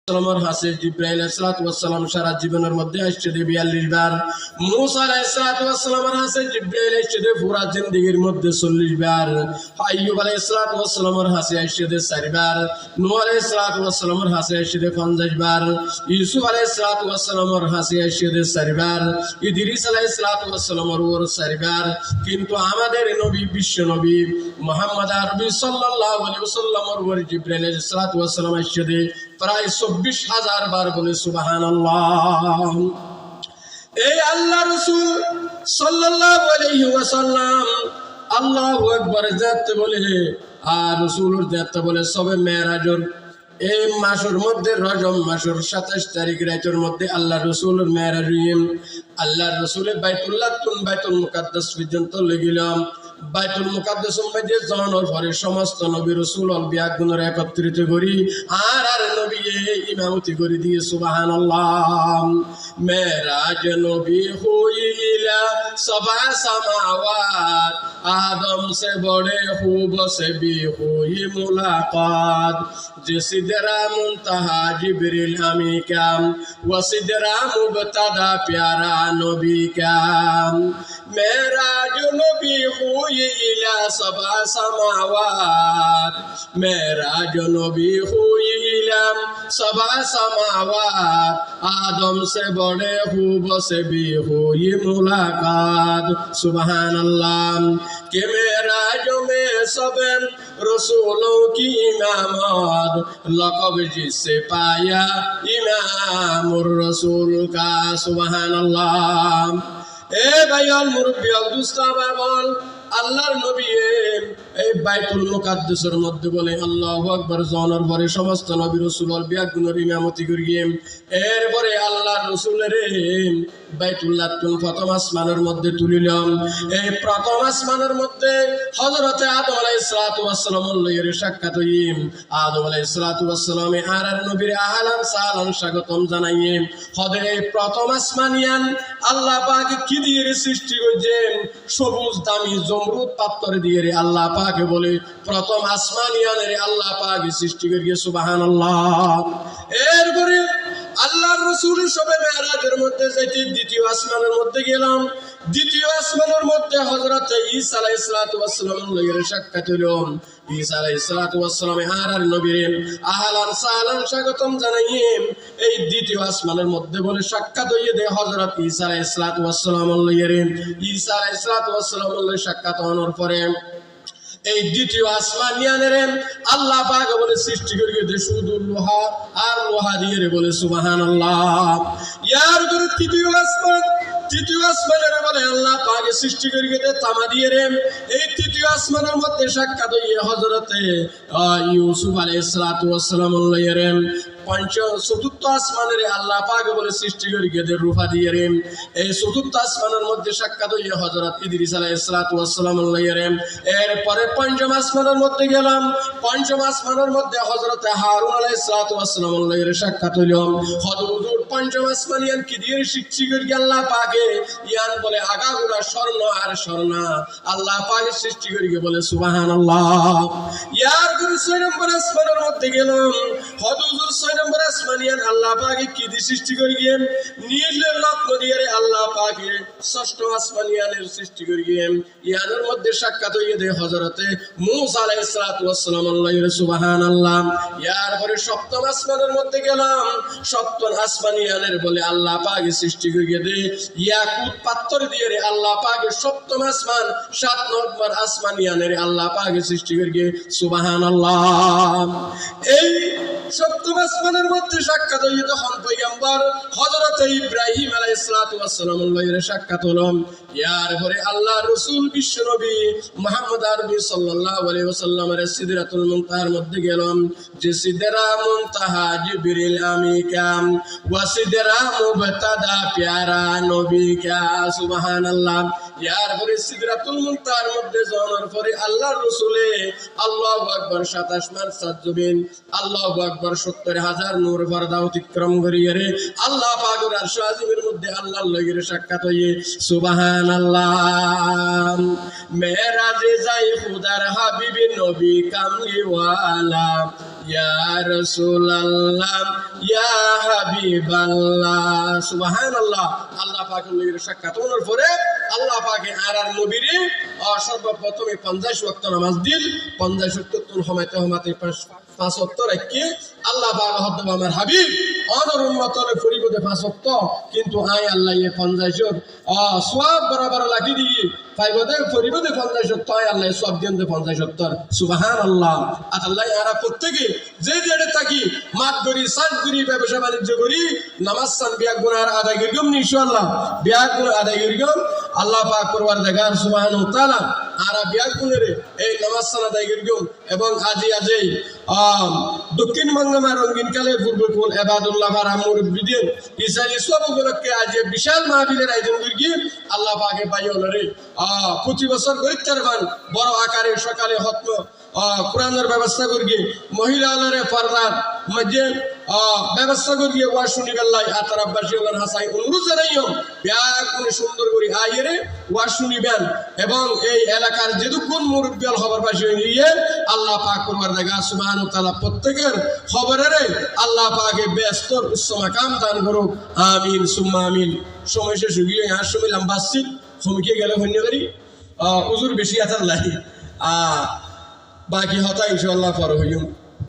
সালামের হাসে জিব্রাইল আলাইহিস সালাম সারা জীবনের মধ্যে আসছে 42 বার। মুসা আলাইহিস সালামের হাসে জিব্রাইল আসছে পুরা জিন্দেগীর মধ্যে 40 বার। আইয়ুব আলাইহিস সালামের হাসে আসছে 4 বার। নূহ আলাইহিস সালামের হাসে আসছে 50 বার। ইউসুফ আলাইহিস সালামের হাসে আসছে 4 বার। ইদ্রিস আলাইহিস সালামের ওর 4 বার। কিন্তু আমাদের নবী বিশ্ব নবী মুহাম্মদ আরবি সাল্লাল্লাহু আলাইহি ওয়াসাল্লামের ওর জিব্রাইল আলাইহিস সালাম আসছে প্রায় 24,000 বার। বলে সুবহানাল্লাহ। এই আল্লাহ রাসূল সাল্লাল্লাহু আলাইহি ওয়াসাল্লাম আল্লাহু আকবার জানতে বলে আর রাসূলের জানতে বলে সবে মেরাজের এই মাসের মধ্যে রজব মাসের 27 তারিখ রাতের মধ্যে আল্লাহ রাসূলের মেরাজ হইল। আল্লাহ রাসূলের বাইতুল্লাহ তুন বাইতুল মুকাদ্দাস পর্যন্ত লেগিলাম। বাইতুল মুকাদ্দাসের মধ্যে যাওয়ার পরে সমস্ত নবী রাসূল বিয়াগুণের একত্রিত করি আর নবী ইমামতি করে দিয়ে সুবহানাল্লাহ। মেরাজ নবী হইলা सबा समावात आदम से बड़े खूब से भी हुई मुलाकात। जे सिदरा मुंतहा जिब्रील अमी क्या व सिदरा मुबतदा प्यारा नबी क्या। मेराज नबी हुई इला सबा समावात। मेराज नबी हुई इला सबा समावात आदम से बड़े खूब से भी हुई मुलाकात। सुबहानल्लाह। के मेराज में सब रसूलों की इमामत लक़ब जिससे पाया इमामुर रसूल का। सुबहानल्लाह। ए भाई और मुरब्बी और दूसरा बाबल আল্লাহর নবী এই বাইতুল মুকাদ্দাসের মধ্যে বলে আল্লাহু আকবার জানার পরে সমস্ত নবী রাসূল বিয়াগুণের ইমামতি করিয়ে এরপরে আল্লাহর রাসূলের বাইতুল্লাহ তুন প্রথম আসমানের মধ্যে তুলিলাম। এই প্রথম আসমানের মধ্যে হযরত আদম আলাইহিস সালামের লইয়ের সাক্ষাৎ হইম। আদম আলাইহিস সালামে আর নবীর আহলান সালাম স্বাগতম জানাইয়ে হদে প্রথম আসমানিয়ান আল্লাহ পাক কি দিয়ে সৃষ্টি করেছেন সবুজ দামি জমরুদ পাথর দিয়ে আল্লাহ পাক বলে প্রথম আসমানিয়ানের আল্লাহ পাক সৃষ্টি করিয়ে সুবহানাল্লাহ। এরপরে আল্লাহর রাসূলের সবে মেরাজের মধ্যে যাইতে দ্বিতীয় আসমানের মধ্যে গেলাম। দ্বিতীয় আসমানের মধ্যে হযরত ঈসা আলাইহিস সালামের লইয়ের সাক্ষাৎ হলো। ঈসা আলাইহিস সালামে আর নবীর আহলান সালাম স্বাগতম জানাইয়ে এই দ্বিতীয় আসমানের মধ্যে বলে সাক্ষাৎ হইয়ে দে হযরত ঈসা আলাইহিস সালামের লইয়ের। ঈসা আলাইহিস সালামের লইয়ের সাক্ষাৎ হওয়ার পরে এই দ্বিতীয় আসমানিয়ানের আল্লাহ পাক বলে সৃষ্টি করিয়ে দে শুধু লোহা আর লোহা দিয়ে বলে সুবহানাল্লাহ। ইয়ার পরে তৃতীয় আসমানের বলে আল্লাহ পাক সৃষ্টি করিয়ে দে তামা দিয়ে এই তৃতীয় আসমানের মধ্যে সাক্ষাৎ হইয়ে হযরতে ইউসুফ আলাইহিস সালামের লইয়ের। চতুর্থ আসমানের আল্লাহ পাক বলে সৃষ্টি করিয়ে দে রূপা দিয়ে এই চতুর্থ আসমানের মধ্যে সাক্ষাৎ হইয়ে হযরত ইদ্রিস আলাইহিস সালামের লইয়ের। এরপরে পঞ্চম আসমানের মধ্যে গেলাম। পঞ্চম আসমানের মধ্যে হযরত হারুন আলাইহিস সালামের লইয়ের সাক্ষাৎ হইল। হুজুর পঞ্চম আসমানিয়ান কি দিয়ে সৃষ্টি করিয়ে আল্লাহ পাকে ইয়ান বলে আগাগোড়া স্বর্ণ আর স্বর্ণা আল্লাহ পাকে সৃষ্টি করিয়ে বলে সুবহানাল্লাহ। ইয়ার পরে 6 নম্বর আসমানের মধ্যে গেলাম। হুজুর 6 নম্বর আসমানিয়ান আল্লাহ পাকে কি দিয়ে সৃষ্টি করিয়ে নীলের রত্ন দিয়ে আল্লাহ পাকে ষষ্ঠ আসমানিয়ানের সৃষ্টি করিয়ে ইয়ানের মধ্যে সাক্ষাৎ হইয়ে দে হযরতে মূসা আলাইহিস সালামের লইয়ের সুবহানাল্লাহ। ইয়ার পরে সপ্তম আসমানের মধ্যে গেলাম। সপ্তম আসমানিয়ানের বলে আল্লাহ পাকে সৃষ্টি করিয়ে দে ইয়াকুত পাথর দিয়ে আল্লাহ পাকে সপ্তম আসমান 7 নম্বর আসমানিয়ানের আল্লাহ পাকে সৃষ্টি করিয়ে সুবহানাল্লাহ। এই সপ্তম আসমানের মধ্যে সাক্ষাৎ হইয়ে তখন পয়গম্বর হযরত ইব্রাহিম আলাইহিস সালামের লইয়ের সাক্ষাৎ হলো। ইয়ার পরে আল্লাহ রাসূল বিশ্ব নবী মুহাম্মদ আরবি সাল্লাল্লাহু আলাইহি ওয়াসাল্লামের সিদরাতুল মুনতাহার মধ্যে গেলাম। যে সিদরা মুনতাহা জিবরিল আমি কাম ওয়া সিদরা মুবতাদা প্যারা নবী কা। সুবহানাল্লাহ। ইয়ার পরে সিদরাতুল মুনতাহার মধ্যে যাওয়ার পরে আল্লাহর রাসূলে আল্লাহু আকবার 7 আসমান 7 জমিন আল্লাহু আকবার 70,000 নূর পর্দা অতিক্রম করিয়ে আল্লাহ পাকের আরশ আজিমের মধ্যে আল্লাহর লইয়ের সাক্ষাৎ হইয়ে সুবহানাল্লাহ। মেরাজে যাই খুদার হাবিব নবী কামলি ওয়ালা ইয়া রাসূলুল্লাহ ইয়া হাবিবাল্লাহ সুবহানাল্লাহ। আল্লাহ পাকের নবীর সাক্ষাৎ হওয়ার পরে আল্লাহ পাকে আর নবীরে সর্বপ্রথমে 50 ওয়াক্ত নামাজ দিল। 50 ওয়াক্ত হমাতে হমাতে 5 ওয়াক্ত রাখি আল্লাহ পাক হদ আমার হাবিব অনর উম্মতরে ফরিবতে 5 ওয়াক্ত কিন্তু আয় আল্লাহ এ 50 সওয়াব বরাবর লাগি দিই ফাইবতে ফরিবতে 50 ওয়াক্ত আয় আল্লাহ সওয়াব দেন 50 ওয়াক্ত সুবহানাল্লাহ। আল্লাহ আর প্রত্যেকে যে যেটা থাকি মাত করি সাজ করি ব্যবসা বাণিজ্য করি নামাজ সান বিয়া গুনার আদায় করিগম ইনশাআল্লাহ বিয়া গুনার আদায় করিগম আল্লাহ পাক পরওয়ারদিগার সুবহানাহু ওয়া তাআলা আর বিয়া গুনারে এই নামাজ সান আদায় করিগম এবং আজি দক্ষিণ বাংলা রঙিন কালে পূর্বকুল এবাদুল্লাহ রামুর বিদিন ইসরায়েলি সব উপলক্ষে আজ বিশাল মাহফিলের আয়োজন করি আল্লাহ পাকে পাইওনারে প্রতি বছর গরিত্তারবান বড় আকারে সকালে হত্ম কোরআনের ব্যবস্থা করি মহিলারে ফরদার মধ্যে ব্যবস্থা করি ওয়া শুনিবেল্লাই আতার আব্বাসী ওলার হাসাই অনুরোধ জানাইও ব্যাগ করে সুন্দর করে আইরে ওয়া শুনিবেন এবং এই এলাকার যেটুকুন মুরব্বিয়াল খবর পাশে নিয়ে আল্লাহ পাক পরওয়ারদিগার সুবহানাহু ওয়া তাআলা প্রত্যেকের খবরেরে আল্লাহ পাকে ব্যস্ত উচ্চ মাকাম দান করুক আমিন সুম্মা আমিন। সময় শেষ হয়ে গিয়ে আর সময় লম্বাচ্ছি সমকে গেলে ধন্যবাদী হুজুর বেশি আতার লাই বাকি হতা ইনশাআল্লাহ পর হইম।